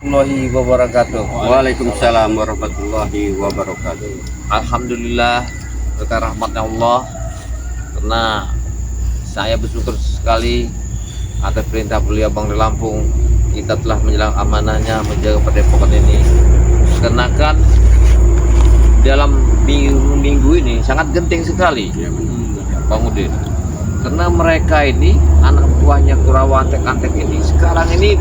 warahmatullahi wabarakatuh. Waalaikumsalam warahmatullahi wabarakatuh. Alhamdulillah berkat rahmatnya Allah, karena saya bersyukur sekali atas perintah beliau Bang Ri Lampung, kita telah menjalankan amanahnya menjaga Padepokan ini. Karena kan dalam minggu ini sangat genting sekali, Bang Udin. Karena mereka ini anak buahnya Kurawa Antek-Antek ini sekarang ini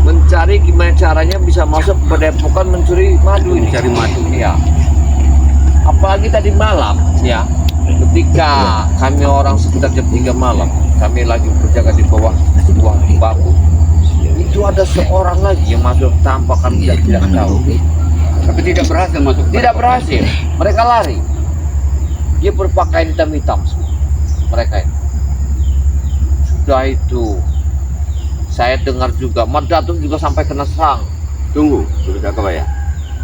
mencari gimana caranya bisa masuk ke Padepokan mencuri madu ini. Mencari madu. Ya. Apalagi tadi malam ya, ketika kami orang sekitar jam 3 malam, kami lagi berjaga di bawah sebuah bambu. Itu ada seorang lagi yang masuk tanpa kami tidak tahu. Tapi tidak berhasil masuk. Tidak berhasil. Mereka lari. Dia berpakaian hitam-hitam semua. Mereka ini. Sudah itu, saya dengar juga Madatung juga sampai kena serang. Tunggu, sudah ya.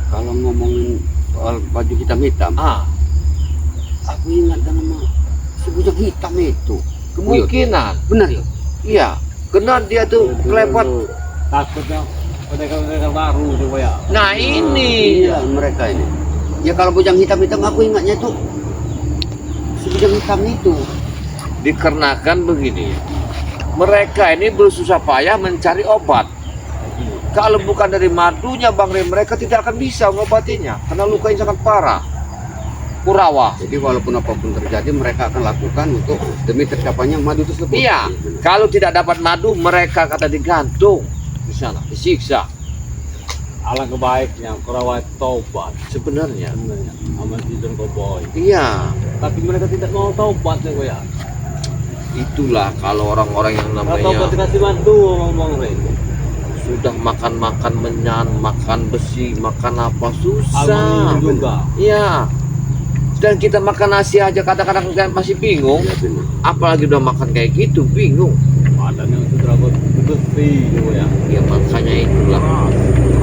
Kalau ngomongin soal baju hitam-hitam, aku ingat nama si bujang hitam itu. Kemungkinan. Benar ya? Iya. Karena dia tuh kelewat. Takutnya mereka baru coba ya. Nah ini. Iya, mereka ini. Ya kalau bujang hitam-hitam aku ingatnya tuh si bujang hitam itu. Dikarenakan begini, mereka ini bersusah payah mencari obat. Kalau bukan dari madunya Bang Ri, mereka tidak akan bisa mengobatinya karena lukanya sangat parah. Kurawa. Jadi walaupun apapun terjadi mereka akan lakukan untuk demi tercapainya madu tersebut. Iya. Kalau tidak dapat madu, mereka kata digantung di sana, disiksa. Alangkah baiknya Kurawa taubat Sebenarnya. aman tidur koboi. Iya. Tapi mereka tidak mau taubat ya. Itulah kalau orang-orang yang Taubat namanya dikasih madu ngomong Ren. sudah makan menyan, makan besi, makan apa susah. Alhamdulillah juga. Iya. Dan kita makan nasi aja kadang-kadang kan masih bingung. Ya, benar. Apalagi udah makan kayak gitu, bingung. Badannya sudah bersih ya. Ya makanya itulah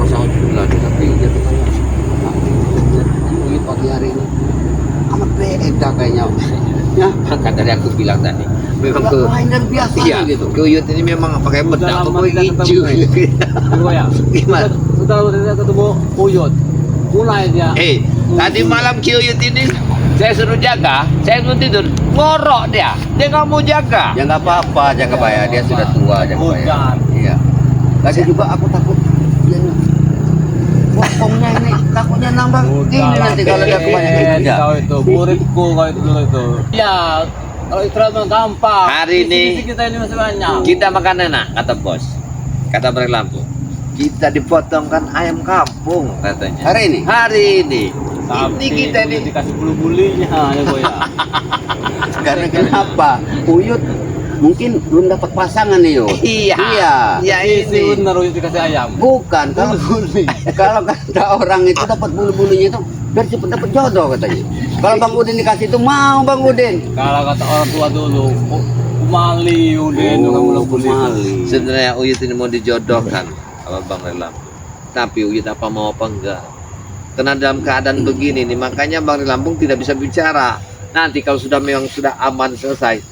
rasa alhamdulillah. Tapi dia katanya ini pagi hari ini amat beda kayaknya. Ya, Kan tadi aku bilang tadi, memang ke lain dari biasa iya, gitu. ke Uyut ini memang pakai bedak Sudah lama apa tidak hijau. Coba ya. Gimana? Sudah tidak ketemu Uyut. Mulai dia. Tadi malam Ki Uyut ini saya suruh jaga, saya suruh tidur, ngorok dia nggak mau jaga. Ya nggak apa-apa, jaga bayar. Dia sudah tua, jaga bayar. Hujan. Iya. Lagi juga aku takut dia bokongnya ini takutnya nambah ini nanti kalau dia kebanyakan kerja. Kau itu muridku kau itu dulu itu. Ya, kalau istirahat mah gampang. Hari ini Isi kita ini masih banyak. kita makan enak, kata bos, kata Bang Ri Lampung. Kita dipotongkan ayam kampung katanya. Hari ini. Tapi Ini kita ini dikasih bulu-bulinya ya kau ya. Karena kenapa? Uyut mungkin belum dapat pasangan nih Yud. Iya. Ya Isi ini. bener Uyut dikasih ayam. Bukan kalau kalau kata orang itu dapat bulu-bulunya itu biar cepat dapat jodoh katanya. Kalau Bang Udin dikasih itu mau Bang Udin. Kalau kata orang tua dulu, kumali Udin Oh, bulu Mali. Sebenarnya Uyut ini mau dijodohkan sama Bang Ri Lampung. Tapi Uyut apa mau apa enggak? Karena dalam keadaan begini nih, makanya Bang Ri Lampung tidak bisa bicara. Nanti kalau sudah memang sudah aman selesai,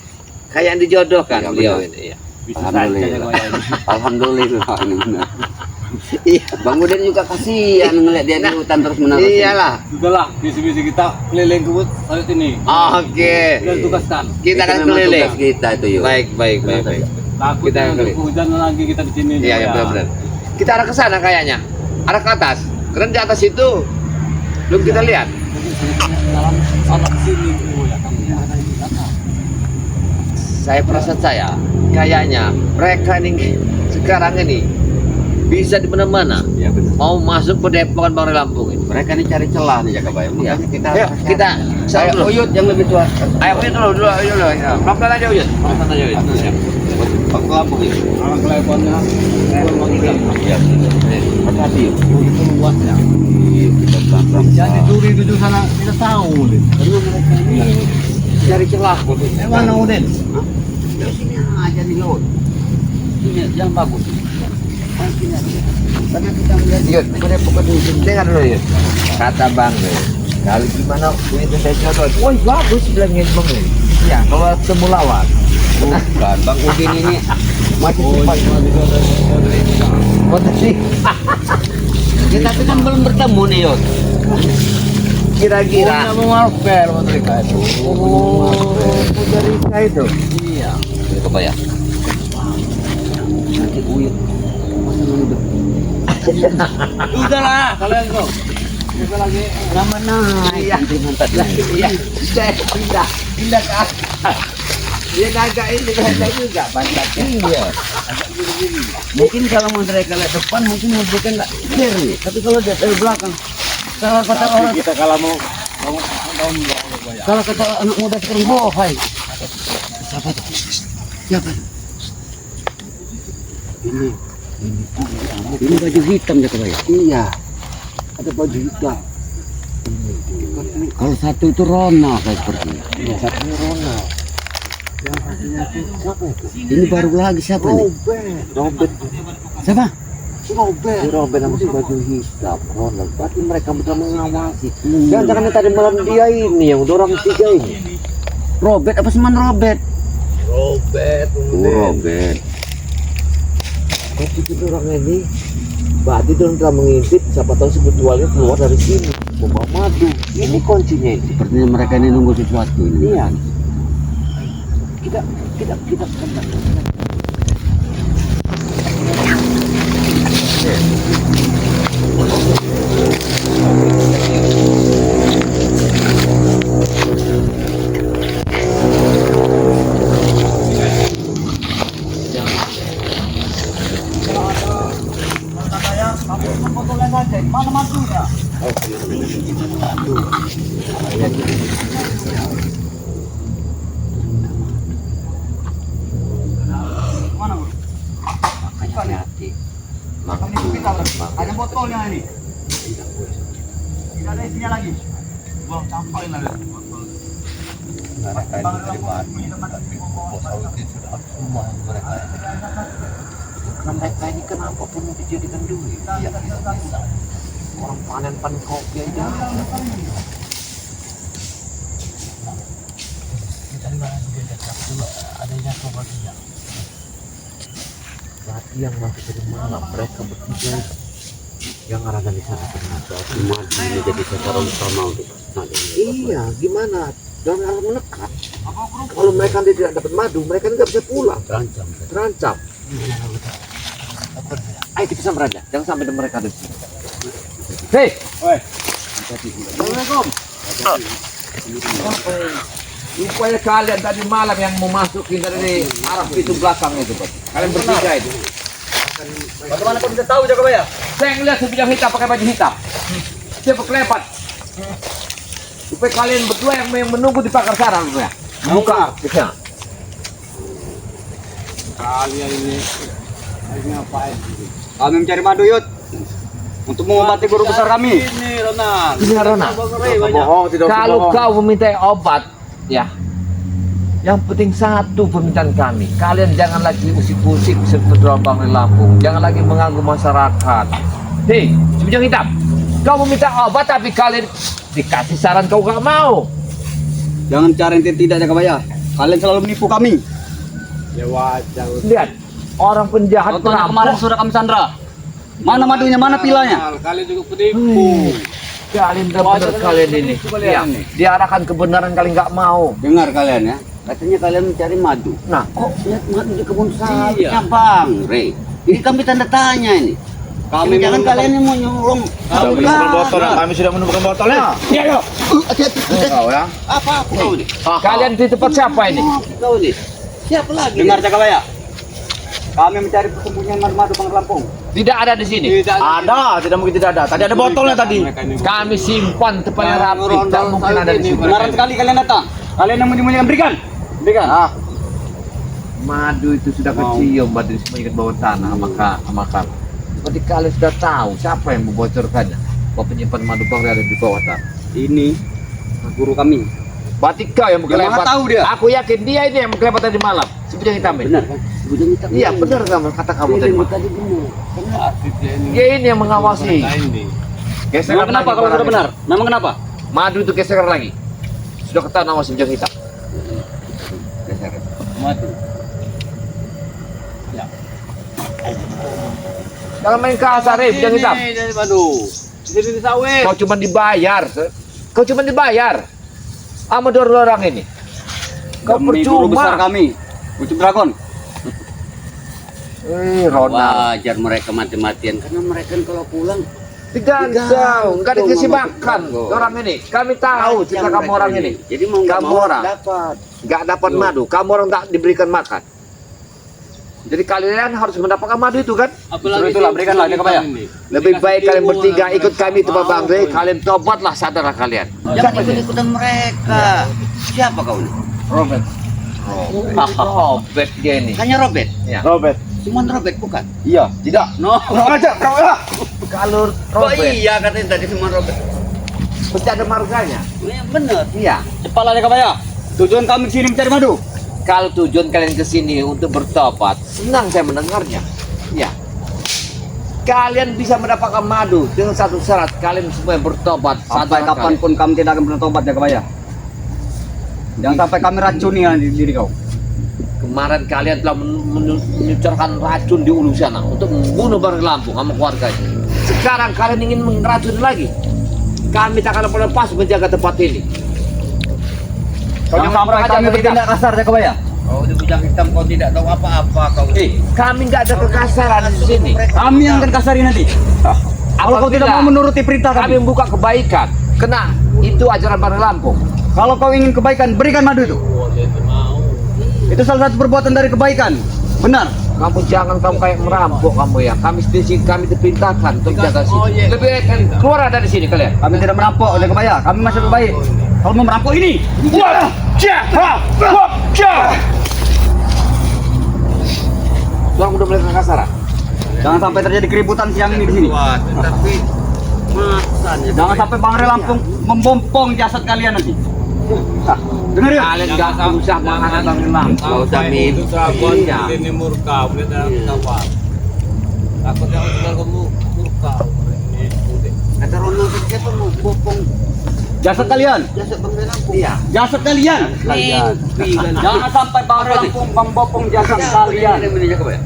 kayak yang dijodohkan Iya, beliau benar. ini. Iya. Bisa saja ya kau ya. Alhamdulillah ini benar. Iya. Bang Udin juga kasihan ngeliat dia di hutan terus menerus. Iyalah. Sudahlah, misi-misi kita keliling kebun sawit ini. Oke. Dan tugaskan. Kita akan memang keliling. tugas kita itu Yud. Baik. Takut Kita kita keliling. hujan lagi kita di sini. Iya, ya. benar. Kita arah ke sana kayaknya. Arah ke atas. Karena di atas itu belum kita lihat. Dalam anak sini ya kamu. Perasaan saya kayaknya mereka ini sekarang ini bisa di mana-mana Iya benar. mau masuk ke Padepokan Bang Ri Lampung ini. Mereka ini cari celah nih jaga bayar. Iya. Makanya kita Ayo kita saya dulu. Uyut yang lebih tua. Ayo Uyut dulu. Ya. Pelan-pelan aja Uyut. Pelan-pelan aja Uyut. Ya. Bang Lampung ini. Anak teleponnya memang hilang. Iya. Hati-hati. Itu luasnya. Kita pelan-pelan. Jadi duri di sana kita tahu deh. Karena mereka ini Cari celah. Mana Udin? Hah? Dari sini aja nih Yud. Ini yang bagus. Sini aja. Karena kita melihat Uyut, Padepokan ini dengar dulu Uyut. Kata Bang Ri, kalau gimana Uyut saya jodoh. Wah bagus bilangnya Bang Ri. Ya kalau ketemu lawan Bukan, Bang Udin ini masih sempat. Potensi. Ya, tapi kan belum bertemu nih, Yot. Kira-kira. Mau ngarper mereka itu. Pujarika itu. Iya. Coba ya. Nanti uyut. Udah lah, kalian tuh. Kita lagi Nama naik. Iya. Nanti mantap lah. Iya. Pindah ke atas. Dia agak ini juga pantatnya. Iya. Mungkin kalau mau mereka lihat depan, mungkin mereka nggak clear nih. Tapi kalau dia dari belakang, kalau kata orang, kita kalau mau kalau kata anak muda sekarang bohai. Siapa tuh? Siapa? Ini baju hitam ya Pak ya? Iya. Ada baju hitam. Kalau satu itu Rona kayak seperti ini. Iya, satunya Ronald. Yang satunya itu siapa itu? Ini baru lagi siapa nih? Robert. Siapa? Si Robert sama si baju hitam Ronald. Berarti mereka betul mengawasi. Jangan tadi malam dia ini yang dorong tiga ini. Robert apa seman Robert? Robert. Robert. Tapi itu orang ini berarti dia telah mengintip, siapa tahu sebetulnya keluar dari sini membawa madu. Ini kuncinya ini. Sepertinya mereka ini nunggu sesuatu ini. Iya. Kita Hati-hati. Ada botolnya ini. Tidak ada isinya lagi. Buang sampah ini ada. mereka ini kenapa pun dijadikan duit? Ya, orang panen kopi aja. Dari mana dia dapat dulu adanya kopinya? Berarti yang masuk dari malam mereka bertiga yang ada di sana ternyata Ini jadi sasaran utama untuk nanti. iya gimana dan harus menekan kalau mereka tidak dapat madu mereka nggak bisa pulang terancam ayo kita sampai aja jangan sampai mereka ada di sini hei Assalamualaikum. Supaya kalian tadi malam yang mau masukin dari arah pintu belakang itu, Pak. Kalian bertiga itu. Bagaimana kau bisa tahu Jaga Baya? Saya ngeliat si bujang hitam pakai baju hitam. Dia berkelepat. Supaya kalian berdua yang menunggu di pagar sana, ya. Buka bisa. kalian ini ngapain? Kami mencari madu Yud untuk mengobati guru besar kami. Ini Ronald. Ini Rona. Bohong tidak usah Kalau bohong. kau meminta obat, ya. Yang penting satu permintaan kami. Kalian jangan lagi usik-usik seperti Bang Lampung. Jangan lagi mengganggu masyarakat. Hei, si bujang hitam. Kau meminta obat tapi kalian dikasih saran kau gak mau. Jangan cari yang tidak Jaga Baya. Kalian selalu menipu kami. Ya wajar. Lihat, orang penjahat Contohnya kemarin perampok. sudah kami sandra. Mana madunya, mana pilanya? Kalian juga penipu. Kalian benar kalian ini. Ya, diarahkan kebenaran kalian nggak mau. Dengar kalian ya. Katanya kalian mencari madu. Nah, Kok lihat madu di kebun sawit Iya. Bang Rey? Ini kami tanda tanya ini. Kami Jangan menemukan- kalian yang mau nyolong. Kami sudah menemukan botolnya. iya yo. Kau ya. Apa kau ini? Kalian di tempat siapa ini? Kau ini. Siapa lagi? Dengar Jaga Baya. Kami mencari persembunyian madu Bang Lampung. Tidak ada di sini. Ada, tidak mungkin tidak ada. Tadi ada botolnya tadi. Kami simpan tempatnya rapi. Tak mungkin ada di sini. Benaran sekali kalian datang. Kalian yang menyembunyikan berikan. Berikan. Madu itu sudah kecium, madu disembunyikan bawah tanah sama kami. Seperti kalian sudah tahu siapa yang membocorkannya. Bahwa penyimpan madu bang ada di bawah tanah. Ini guru kami. Berarti kau yang Yang mana tahu dia? Aku yakin dia ini yang berkelepat tadi malam. Si bujang hitam ini. Benar kan? Bujang hitam. Iya benar kamu kata kamu tadi. Ini tadi benar. Dia ini yang mengawasi. Geser Memang kenapa kalau sudah benar? Memang kenapa? Madu itu geser lagi. Sudah ketahuan sama si bujang hitam. Geser. Madu. Jangan main kasar, jangan hitam. Dari madu. Sini di sawit. Kau cuma dibayar. Kau cuma dibayar. Sama dua orang ini. Kau Demi guru besar percuma. kami. Ucup Dragon. Ronald. Wajar mereka mati-matian karena mereka kan kalau pulang Digantung, nggak dikasih sama makan tukang, orang ini. Kami tahu Macam cerita kamu mereka orang ini. Jadi mau nggak Kamu mau orang. dapat. Nggak dapat madu. Kamu orang tak diberikan makan. Jadi kalian harus mendapatkan madu itu kan? Suruh itulah, berikanlah dia kebaya. Lebih baik kalian bertiga ikut kami itu Pak Bang Rey. Kalian tobatlah sadarlah kalian. Jangan ikut-ikutan mereka. Siapa kau ini? Robert. Robert dia ini. Hanya Robert. Ya. Robert. Cuma Robert bukan? Iya, tidak. No. Aja, kau ya. Kalau Oh Robert, iya katanya tadi cuma Robert. mesti ada marganya. Iya benar. Iya. Cepatlah dia kebaya. Tujuan kami sini mencari madu. Kalau tujuan kalian ke sini untuk bertobat, senang saya mendengarnya. Ya. Kalian bisa mendapatkan madu dengan satu syarat, kalian semua yang bertobat. Sampai sadarlah kalian. kapanpun kami tidak akan bertobat ya kebaya. Jangan sampai kami racuni diri kau. Kemarin kalian telah menyucarkan racun di ulu sana untuk membunuh Bang Lampung sama keluarganya. Sekarang kalian ingin meracun lagi. Kami tak akan lepas menjaga tempat ini. Jangan sampai kami bertindak kasar ya kebaya. Kau di bujang hitam kau tidak tahu apa-apa kau. Kami nggak ada kekasaran di sini. Kami yang akan kasari nanti. Kalau kau tidak mau menuruti perintah Kami kami. membuka kebaikan. Kena itu ajaran Bang Lampung. Kalau kau ingin kebaikan, berikan madu itu. Itu salah satu perbuatan dari kebaikan. Benar. Kamu jangan kamu kayak merampok kamu ya. Kami di sini kami diperintahkan untuk jaga sini. Lebih baik kalian keluar dari sini kalian. Kami tidak merampok oleh kebaya. Kami masih lebih baik. Kalau mau merampok ini. Tuang udah mulai kekasaran. Jangan sampai terjadi keributan siang ini di sini. Tapi masanya. Jangan sampai Bang Rey Lampung membompong jasad kalian nanti. Dengar ya? Kalian gak usah mengangkat Bang Lampung. Kau udah mimpi. ini murka, boleh dalam tawar. Takutnya kamu murka. Kata Ronald siapa mau bopong Jasad kalian. jasa Bang Lampung. Iya. Jasad kalian. Mimpi kan. Jangan sampai Bang Rey Lampung membopong jasad kalian.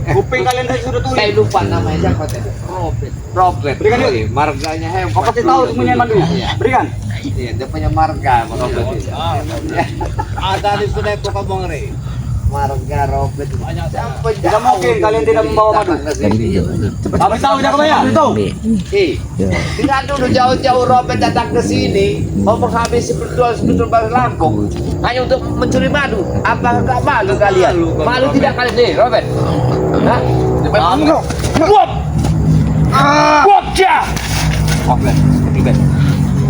Kuping kalian tadi sudah tulis. Saya lupa namanya siapa tadi. Robert. Berikan yuk. Wih, marganya hebat. Kau pasti tahu semuanya madunya. Berikan. Iya, dia punya marga Robert itu. Ada di sudah kok Bang Rey. Marga Robert. Siapa Tidak mungkin kalian tidak membawa madu. Kami tahu tidak kebaya. Kami tahu. Tidak dulu jauh-jauh Robert datang ke sini mau menghabisi betul Bang Lampung hanya untuk mencuri madu. Apa enggak malu kalian? Malu tidak kalian nih, Robert? Hah? Malu. Robert, Robert.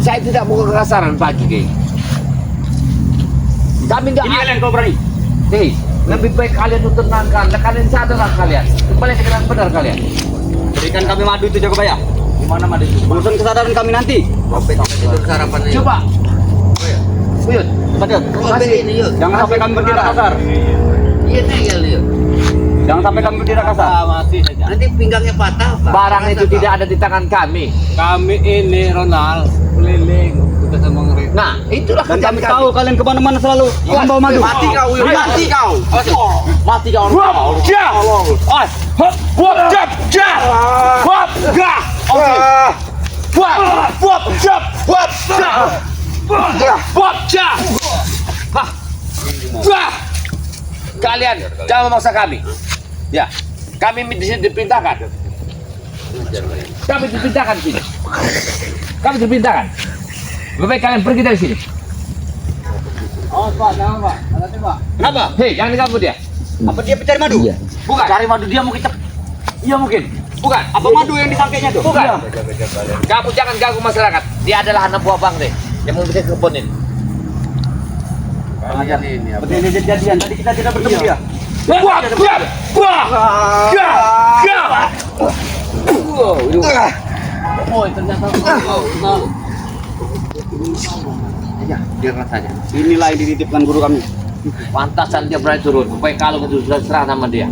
Saya tidak mau kekasaran pagi, Kay. Kami enggak Ini kalian kau berani. Hei, lebih baik kalian untuk tenangkan. Kalian sadarlah kalian. Kembali ke jalan benar kalian. Berikan kami madu itu jaga kebaya. Gimana madu itu? Urusan kesadaran kami nanti. Robert itu sarapannya. Coba. Buyut. Cepat yuk. Robert ini yuk. Jangan sampai kami bertindak kasar. Iya tinggal yuk. Jangan sampai kami bertindak kasar. Masih saja. Nanti pinggangnya patah. Pak. Barang itu tidak ada di tangan kami. Kami ini Ronald keliling kita sama Bang Rey. Nah, itulah Dan kerjaan kami tahu kalian kemana-mana selalu membawa madu. Mati kau, Yul. Mati kau. Mati kau. Kalian jangan memaksa kami. Ya, kami di sini diperintahkan. Kami diperintahkan sini. Kami diperintahkan. Lebih baik kalian pergi dari sini. Oh, Pak, jangan, Pak. Hati-hati, Pak. Kenapa? Hei, jangan diganggu dia. Apa dia pencari madu? Bukan. Cari madu dia mungkin. Iya mungkin. Bukan. Apa madu yang disangkainya tuh? Bukan. Kamu jangan ganggu masyarakat. Dia adalah anak buah Bang Rey yang mau bisa ke kebun ini. Pengajar. Seperti kejadian tadi kita tidak bertemu dia. Oh, ternyata Ya, biarlah saja. Inilah yang dititipkan guru kami. Pantasan dia berani turun. Supaya kalau itu sudah serah sama dia.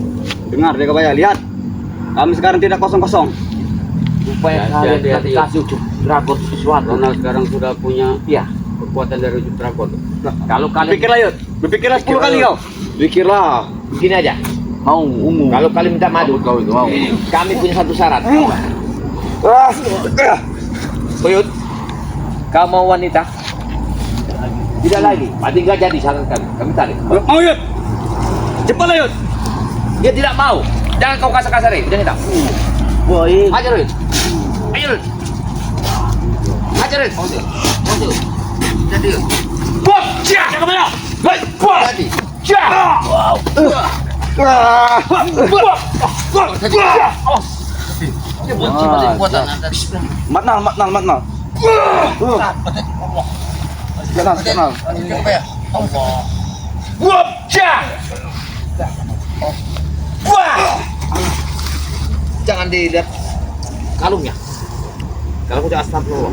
Dengar dia kebaya, lihat. Kami sekarang tidak kosong-kosong. Supaya Ya, kalian jadi, kasih ujuk dragon sesuatu. Ronald sekarang sudah punya Iya. kekuatan dari ujung dragon. Kalau kalian Berpikirlah yuk. Berpikirlah 10 kali kau. pikirlah begini aja. Mau ungu. Kalau kalian minta madu, Kau itu mau. kami punya satu syarat. Buyut, kau mau wanita? Tidak lagi. Berarti nggak jadi syarat kami. Kami tarik. Mau Yud. Cepat lah Yud. Dia tidak mau. Jangan kau kasar-kasarin. Jangan tak. Boy. Ajar Yud. Ayo Yud. Ajar Yud. Jadi Yud. Buat! Cia! Jangan banyak! Buat! Jadi. Cia! Dia benci pada perbuatan anda. Matnal. Kenal. Buat! Cia! Buat! Jangan dilihat kalungnya. Kalungnya astagfirullah.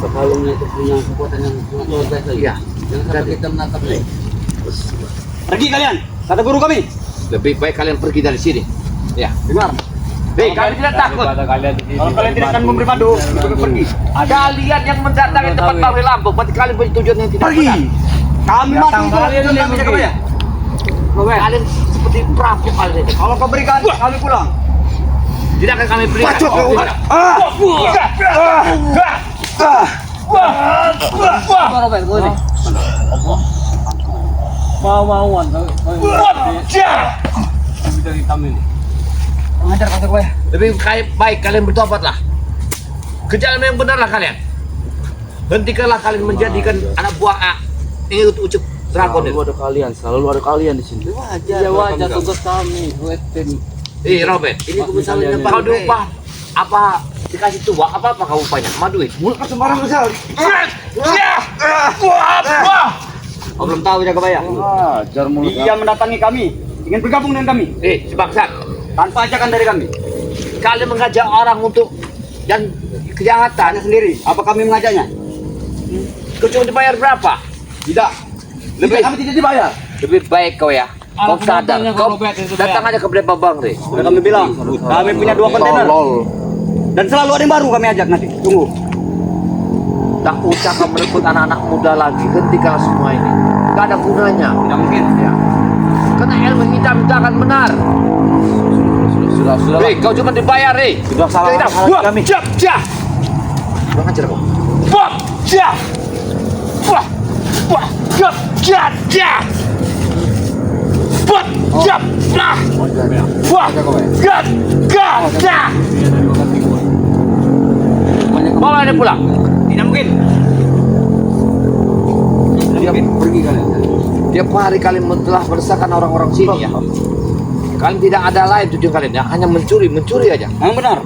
Kalungnya itu punya kekuatan yang luar biasa. Iya. Jangan sampai kita menatapnya. Pergi kalian. Kata guru kami. Lebih baik kalian pergi dari sini. Ya. Dengar. Hei, kami tidak takut. Kalau kalian tidak akan memberi madu, pergi. Kalian yang mendatangi tempat Bangli Lampung, berarti kalian punya tujuan yang tidak Pergi. benar. Kami mati kalian kami jaga bayar. Kalian seperti perampok kalian itu. Kalau kau berikan, kami pulang. Tidak akan kami berikan. Mau-mauan. Mengajar kata gue. Lebih baik kalian bertobatlah. Ke jalan yang benarlah kalian. Hentikanlah kalian menjadikan anak buah ini untuk ucup dragon itu. Selalu ada kalian di sini. Wajar. Ya wajar tugas kami, buat tim. Robert, Ini kebesarannya kau diupah apa dikasih tua apa kau upahnya? Madu itu. Mulut kau sembarang sekali. Kau belum tahu jaga bayar. Wajar mulut. Dia mendatangi kami, ingin bergabung dengan kami Si bangsat, tanpa ajakan dari kami. kalian mengajak orang untuk dan kejahatan Tanya sendiri, apa kami mengajaknya? kau cuma dibayar berapa? Tidak. Lebih- Kami tidak dibayar. Lebih baik kau ya. Kau sadar, kau datang aja ke Breba Bang deh. Sudah kami bilang, kami punya 2 kontainer. Dan selalu ada yang baru kami ajak nanti. Tunggu. Tak usah kau merebut anak-anak muda lagi. Hentikan semua ini. Gak ada gunanya. Tidak mungkin. Ya. Karena ilmu hitam tidak akan benar. Sudah. Hei, kau cuma dibayar, hei. Sudah salah kami. Jah. Kurang ajar kau. Buat, jah. Buat, jah. Buat, jah. Buat, jah. Bawa dia pulang. Tidak mungkin. Pergi kalian. Tiap hari kalian telah meresahkan orang-orang sini ya. Kalian tidak ada lain tujuan kalian ya, hanya mencuri aja. Yang benar.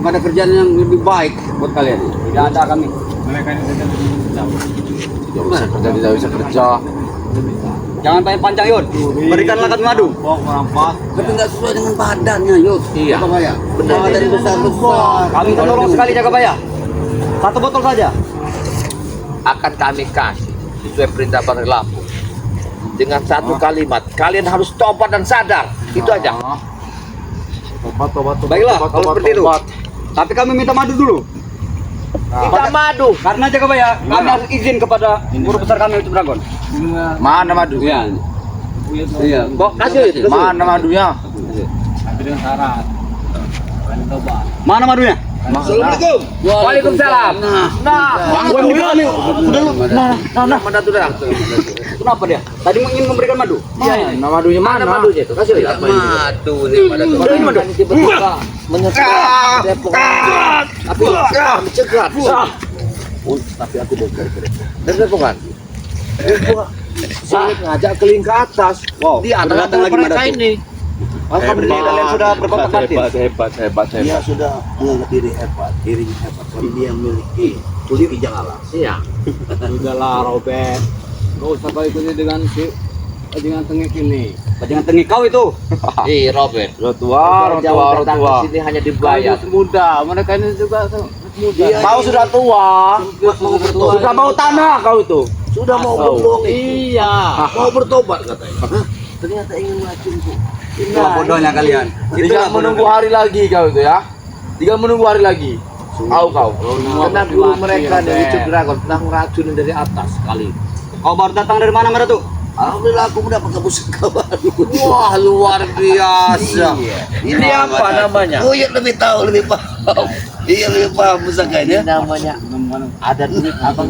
Nggak ada kerjaan yang lebih baik buat kalian. Tidak ada kami. Tidak bisa kerja. Jangan banyak panjang Yud. Berikanlah kami madu. Tapi nggak sesuai dengan badannya, Yud. Iya. Jaga bayar. Benar. Badan besar-besar. Kami tolong sekali jaga bayar. 1 botol saja. Akan kami kasih sesuai perintah Bangli Lampung. Dengan satu kalimat, kalian harus tobat dan sadar. Itu aja. Baiklah, kalau seperti itu. Tapi kami minta madu dulu. Kita madu. Karena jaga bayar, kami harus izin kepada guru besar kami Ucup Dragon. Mana madu? Iya. Iya. Kok kasih itu? Mana madunya? Tapi dengan syarat. Kalian coba. Mana madunya? Assalamualaikum. Waalaikumsalam. Nah, Uang di kami. Sudah lu. nah, mana tuh dah? Kenapa dia? Tadi ingin memberikan madu. Iya. Nah, madunya Mana mana? madunya itu? Kasih lihat. Madu nih pada tuh. Ini madu. Tiba-tiba menyesal Depok. Tapi kami cegat. Tapi aku dari Depok kan. Saya ngajak keliling ke atas. Wow, Di sudah atas datang lagi mereka Madatu. ini. Alhamdulillah kalian sudah berkotak batin. Hebat. Dia sudah menganggap diri hebat, dirinya hebat. Tapi dia memiliki tujuh janganlah. Iya. Sudahlah, Robert. Gak usah kau ikuti dengan tengik ini. Jangan tengi kau itu. Robert. Orang tua. Datang ke sini hanya dibayar. Kalian muda, mereka ini juga muda. Kau sudah tua, mau bertua. sudah mau tanah kau itu. Sudah mau berbohong. Iya. Mau bertobat katanya. Ternyata ingin meracunku. Itulah bodohnya kalian. Tinggal menunggu hari lagi kau itu ya. Tinggal menunggu hari lagi. Tahu kau. Karena guru mereka dari Ucup Dragon pernah ngeracunin dari atas kali. Kau baru datang dari mana Madatu? Alhamdulillah aku mendapat musaka baru. Wah, luar biasa. Ini apa namanya? Oh iya lebih tahu, lebih paham. Iya lebih paham musaka ini. Ini namanya ada duit abang.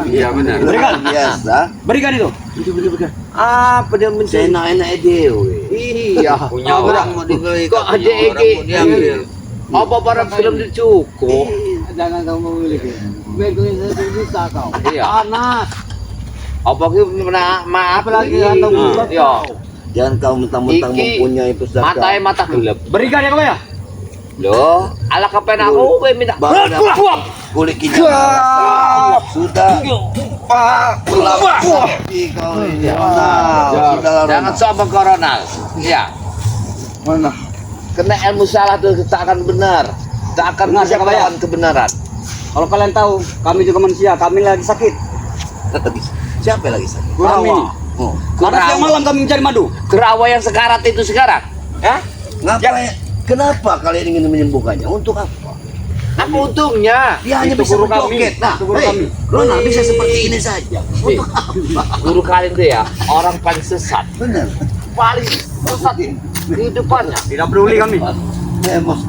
Iya benar. Luar biasa. Berikan itu. Apa dia mencari? Enak-enak dewe. Iya. Punya Orang mau dibeli. Kok ada Egi? Apa barang film dicukup? Jangan kamu memiliki. Begonya saya bisa kau. Iya. Panas. Apa kita maaf Apalagi lagi? kantong bulat Iya. Jangan kau mentang-mentang Iki mempunyai pusaka. Matanya mata gelap. Berikan ya kau ya. Loh, ala kapan aku minta. Kulit kita. Sudah. Pelap. Kau ini. Sudah Jangan sombong corona. Iya. Mana? Kena ilmu salah tuh tak akan benar. Tak akan Benar, bisa siapa ya? melawan kebenaran. Kalau kalian tahu, kami juga manusia, kami lagi sakit. Siapa lagi sakit? Kami ini. Oh. Karena siang malam kami mencari madu. Kerawa yang sekarat itu sekarang. Hah? Ngapa? Kenapa kalian ingin menyembuhkannya? Untuk apa? Apa untungnya? Dia hanya Itu bisa guru kami. menjoget. Nah, Itu guru kami. Rona bisa seperti ini saja. Untuk apa? Guru kalian itu ya orang paling sesat, Benar. paling sesat kehidupannya. Tidak peduli kami. Mas,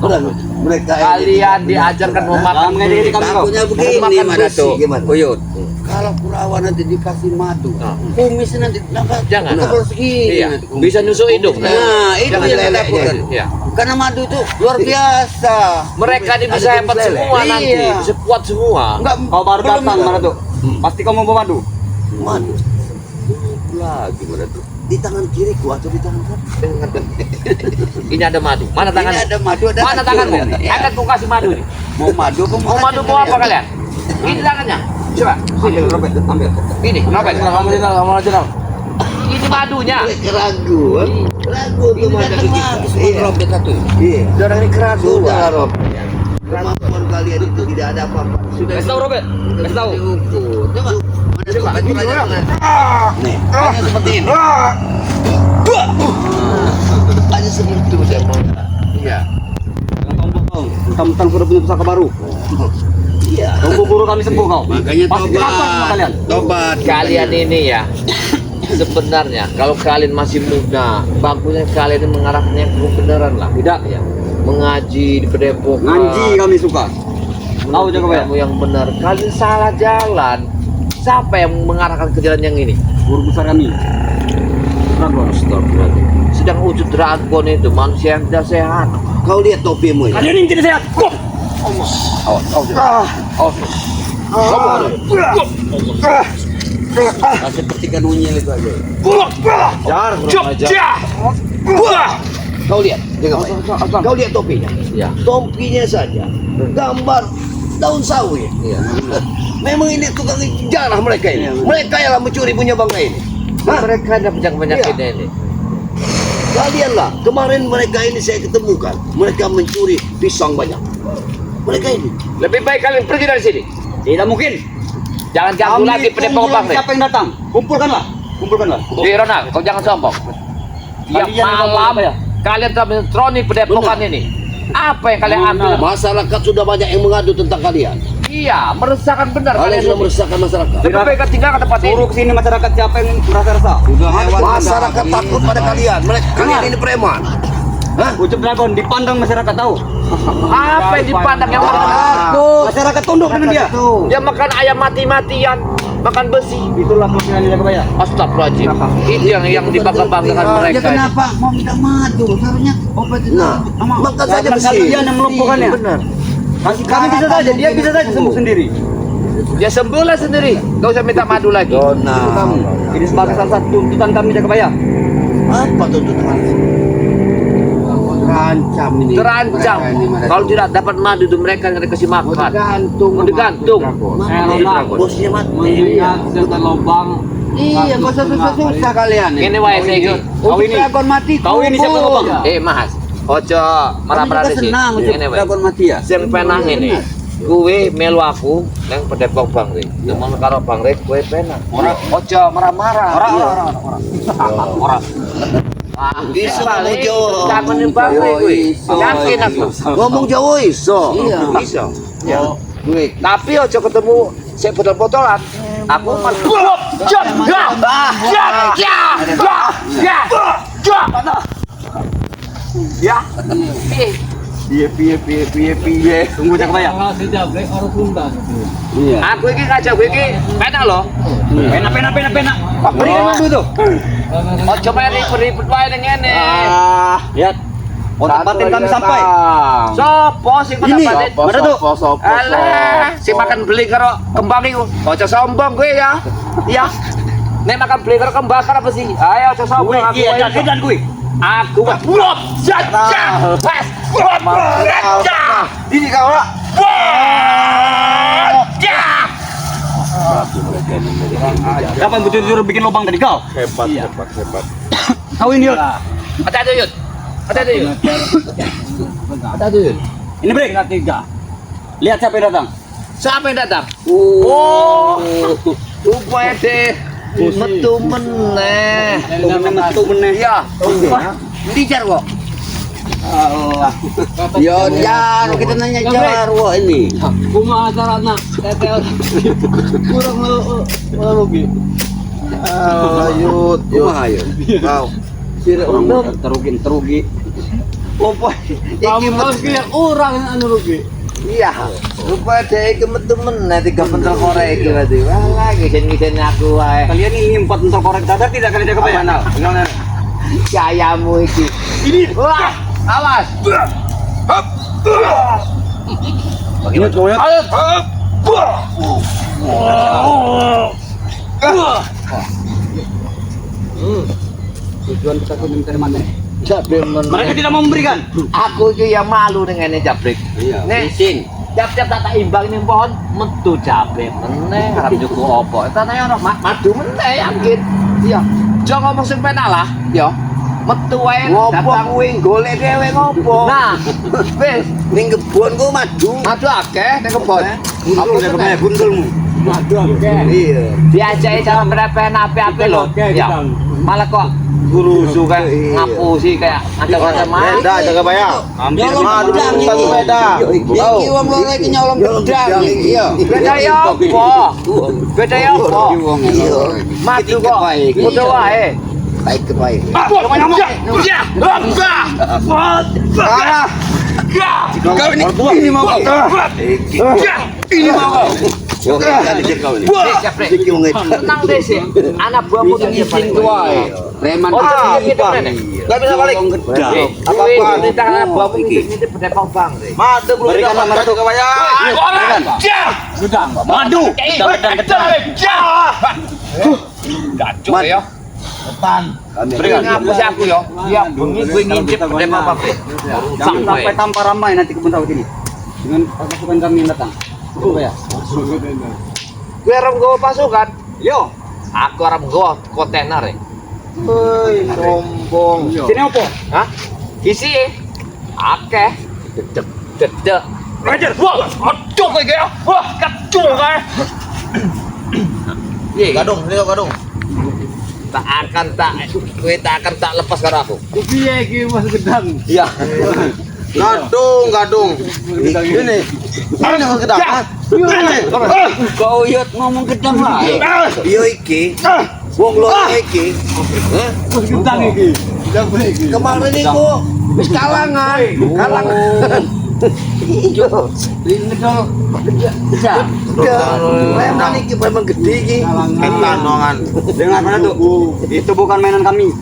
mereka Kalian diajarkan memakan Jangan ngediri kami kau. Takutnya begini, Makan Mas besi. Gimana? Buyut. Kalau Kurawa nanti dikasih madu, Nah. kumis nanti nampak Jangan. tebal segini. Iya, bisa nyusuk hidung. Nah, itu Jangan yang leleknya. ditakutkan. Iya. Karena madu itu luar biasa. Mereka ini bisa Ada hebat kumis lele. semua nanti, Iya. bisa kuat semua. Enggak, Kau baru belum datang juga. mana tuh? Pasti kau mau bawa madu. Madu. Lagi mana tuh? Di tangan kiriku atau di tangan kanan? Ini ada madu. Mana Ini tanganmu? ada madu, ada Mana hancur tanganmu? ini. Ya. Akan ku kasih madu nih. Mau madu apa Mau madu mau apa kalian? Ini tangannya. Coba. Ambil, Robert, ambil. Ini, Robert. Ini madunya. Ragu, ragu tuh madu begitu. Iya. Robert satu. Iya. Orang ini keraguan. Sudah, Rob. Kemampuan kalian itu tidak ada apa-apa. Sudah Kasih tahu Robert. Kasih tahu. diukur. Coba. Coba. Nih, hanya seperti ini. Hanya seperti itu dia mau. Iya. Mentang-mentang sudah punya pusaka baru. Iya. Tunggu guru kami sembuh kau. Makanya Pasti kenapa sama tobat. kalian? Tobat. Kalian ini ya, sebenarnya kalau kalian masih muda, bagusnya kalian ini mengarahkannya ke kebenaran lah. Tidak. Ya. Mengaji di padepokan. Ngaji kami suka. Tahu jaga ya. Kamu yang benar. Kalian salah jalan. Siapa yang mengarahkan ke jalan yang ini? Guru besar kami. Dragon. Astagfirullahaladzim. Sedang wujud dragon itu manusia yang tidak sehat. Kau lihat topimu ini. Kalian ini tidak sehat. Seperti kanunya itu aja. Jar, Kau lihat, kau lihat topinya. Ya. Topinya saja gambar daun sawit. Iya. Memang ini tukang jarah mereka ini. Mereka yang mencuri punya bangsa ini. Hah? Mereka ada penyakit-penyakitnya ini. Kalianlah, kemarin mereka ini saya ketemukan. Mereka mencuri pisang banyak. Mereka ini. Lebih baik kalian pergi dari sini. Tidak mungkin. Jangan ganggu lagi padepokan Bang Rey. Siapa yang datang? Kumpulkanlah. Kumpulkanlah. Di Ronald, kau jangan sombong. Tiap Kalian yang malam ngomong apa ya? kalian telah mentroni padepokan ini. Apa yang kalian ambil? Masyarakat sudah banyak yang mengadu tentang kalian. Iya, meresahkan benar Kalian kalian sudah ini. meresahkan masyarakat. Lebih baik kau tinggalkan tempat ini. Suruh ke sini masyarakat siapa yang merasa resah. Masyarakat takut pada kalian. Kalian ini preman. Hah? Ucup Dragon dipandang masyarakat tahu. Apa yang dipandang yang makan? Masyarakat tunduk dengan dia. Dia makan ayam mati-matian, makan besi. Itulah kemungkinan dia kebaya. Astagfirullahaladzim. Itu yang dibangga-banggakan mereka. ini. mau minta madu? Seharusnya obat itu. Nah, makan saja besi. Kalian yang melumpuhkannya. Benar. Kami bisa saja, dia bisa saja sembuh sendiri. Dia sembuhlah sendiri. Gak usah minta madu lagi. Ini sebagai salah satu tuntutan kami jaga kebaya. Apa tuntutan? Terancam ini. Terancam. Kalau tidak dapat madu itu mereka yang dikasih makan. Digantung. Bosnya mati. Lubang. Iya, kau susah-susah kalian. Ini wae saya ikut. Kau ini. Dragon mati. Kau ini siapa lubang? Mas. Ojo marah-marah di sini. Ini wae. Dragon mati ya. Sing penang ini. Kuwe melu aku nang Padepok Bang Rey. Demen karo Bang Rey kuwe penang. Ora ojo marah-marah. Ora. Bisa Bang ngomong Jawa. Jangan Bang Rey kuwe. Yakin aku. Ngomong Jawa iso. Iya. Bisa. Ya. Tapi ojo ketemu sik botol-botolan. Aku ya. Piye. Tunggu cak bayar. Iya. Aku iki ngajak kowe iki penak lho. Penak. Berikan madu tuh. Ojo main ribut wae ning ngene. Lihat. Otak batin kami sampai. Sopo sing Ini. batin? Mana tuh? Alah, si makan beli karo kembang iku. Ojo sombong kowe ya. Iya. Nek makan beli karo kembang karo apa sih? Ayo ojo sombong aku. Iya, dan gue. Aku blok saja. Pas. Ini kau lah. Kapan betul-betul bikin lubang tadi kau? Hebat. Kau ini. Hati-hati Yud. Ini break. Lihat siapa yang datang. Siapa yang datang? Oh, rupanya deh metu meneh. Metu meneh. Iya. Dijar kok. Allah. Yo, jar, kita nanya jar wah ini. Kumaha carana? Tetel. Kurang rugi. Yud. Kau. Sire orang terugi. Opo? Iki orang yang anu rugi. Iya. Rupanya deh iki metu meneh 3 pentel korek iki berarti. Wah, lagi ngisen aku wae. Kalian ingin 4 untuk korek dadar tidak kalian jaga bayar? Cayamu iki. Ini. Wah, awas. Ini kau ya. Tujuan kita itu mencari mana? Mereka tidak mau memberikan. Aku iki ya malu dengan ini jabrik. Iya. Nek tiap-tiap tak imbang ning pohon metu jabrik meneh arep njogo apa. Tanane ora madu meneh yakin. Iya. Jangan ngomong sing penak lah, ya. Metu wae ngopo kuwi golek dhewe ngopo? Nah, wis Ning kebon ku madu. madu akeh ning kebon. Gundul jaga bayar gundulmu. Iya. Diajari cara merepen api-api lho. Ya. Malah kok guru suka ngapusi kayak macam-macam aja. Beda jaga bayar. Ambil Madu satu beda. Iki wong loro iki nyolong gedang iki ya. Beda ya apa? Beda ya apa? Madu kok udah wae. Baik ke baik. Kau ini mau kau. Ini mau kau. Oke, kali cek kau ini. Iki wong itu. Tenang deh sih. Anak buahmu tuh izin tuai. Preman. Gak bisa balik. Apa-apa minta anak buahmu ini berdepok bang. Madu belum Berikan dapat madu ke bayar. Madu. Gacor ya. Berikan ngapus aku ya. Iya, bengi gue ngintip berdepok bang. Sampai tanpa ramai nanti kebun tahu sini. Dengan pasukan kami yang datang. Betul ya? Gue orang gue pasukan. Yo. Aku orang gue kontainer ya. Hei, sombong. Sini apa? Hah? Isi akeh. Dedek. Rajar. Wah, aduh kayak ya. Wah, kacau kayak. Gadung, ini gadung. Tak akan tak lepas karo aku. Piye iki Mas Gedang? Iya. Gadung. Ini. Ini mau gedang. Kau yot ngomong Gedang lah. Yo iki. Wong loro iki. Mas Gedang iki. Kemarin iku wis kalangan. Ini dong. Bisa. Preman iki preman gede iki. Tanongan. Dengar mana tuh? Itu bukan mainan kami.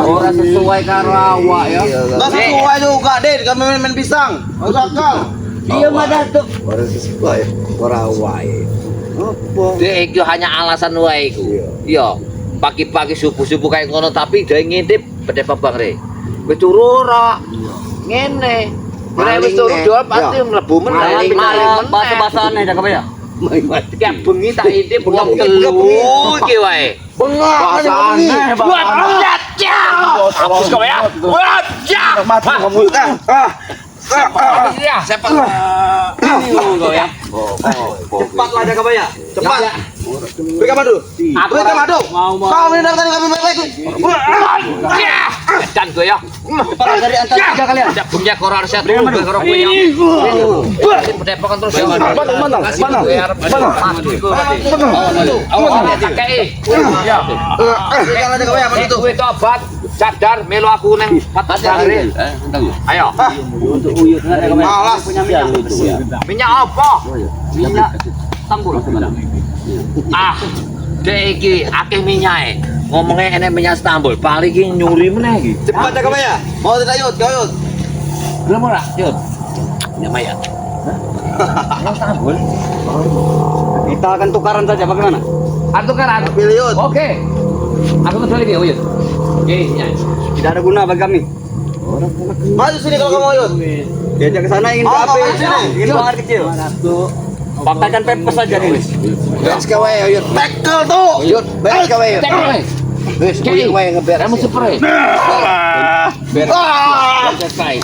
Orang sesuai karo awak ya. Enggak sesuai juga, Ded. Kami main pisang. Osakal. Iya mah tuh. Orang sesuai. Ora wae. Apa? Dek iki hanya alasan wae iku. Iya. Pagi-pagi subuh-subuh kayak ngono tapi dia ngintip pada babang re. Kowe turu ora. Ngene. Nek wis turu dol pasti mlebu meneh. Maling Bahasa-bahasane jaga bayar. kayak bengi tak intip wong telu iki wae. Bahasane. Buat hapus kau ya. Wajah. Mati kamu. Siapa? Ini ngomong kau ya. Cepatlah jaga bayar. Cepat. Berikan madu. Berikan madu. Kau mendengar tadi kami baik-baik. Dan gue ya. Para dari antara tiga kalian. Tidak punya korar saya tuh, korar gue yang. Berdepokan terus ya. Itu gue tobat, sadar melu aku neng patah sangri. Ayo. Malas. Minyak apa? Minyak tambur. Ah, dek iki akeh minyae. Ngomongnya enek minyak Istanbul, paling iki nyuri meneh iki. Cepat ya kamu ya. Mau tidak yud, kau yud. Belum ora, Yud. Minyak mayat. Minyak Istanbul. Kita akan tukaran saja bagaimana? Tukaran. Pilih yud. Oke. Aku tuh lagi, Yud. Oke, minyak. Tidak ada guna bagi kami. Maju sini kalau kamu yud. Diajak ke sana ingin ke HP sini. Ingin buang air kecil. Pakaikan pempes saja nih. Beres kawe yut. Tekel tuh. Yut, beres kawe yut. Cek. Beres kawe ngeberes. Kamu spray.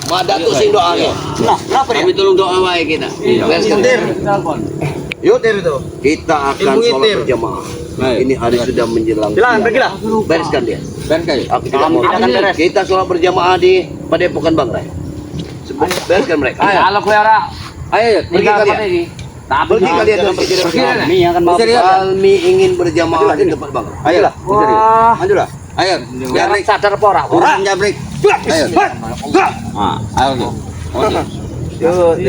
Mada tuh sing doanya. Nah, kenapa ya? Kami tolong doa wae kita. Beres Ngitir. Yud itu. Kita akan Ilmu sholat ngitir. berjamaah. Ini hari sudah menjelang. Silakan pergilah. Bereskan dia. Berkai. Aku tidak mau. Kita akan beres. Kita sholat berjamaah di Padepokan Bang Rai. Bereskan mereka. Kalau kowe ora Ayo, pergi tinggal kalian. apa iki? Tak Pergi kalian dan pergi dari Pergi. Kami yang akan mau. Kami ingin berjamaah di tempat Bang Rai. Ayolah. Wah. Majulah. Ayo. Biar sadar apa ora? Orang jabrik. Ayo. Ah, ayo. Oke. Yud.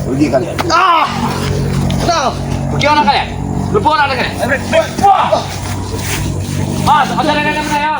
Pergi kalian. Bagaimana kalian? Berbola dengan. Mas, ada yang mana ya?